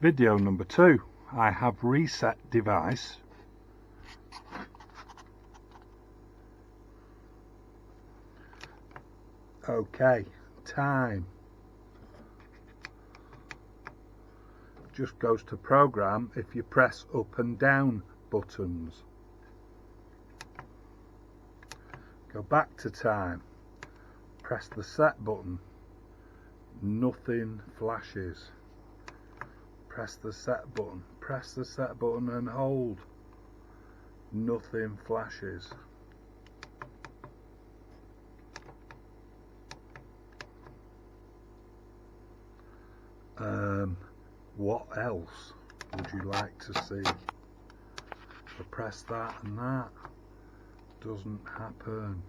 Video number 2. I have reset device. Okay, time. Just goes to program if you press up and down buttons. Go back to time. Press the set button. Nothing flashes. Press the set button. Press the set button and hold. Nothing flashes. What else would you like to see? So press that and that doesn't happen.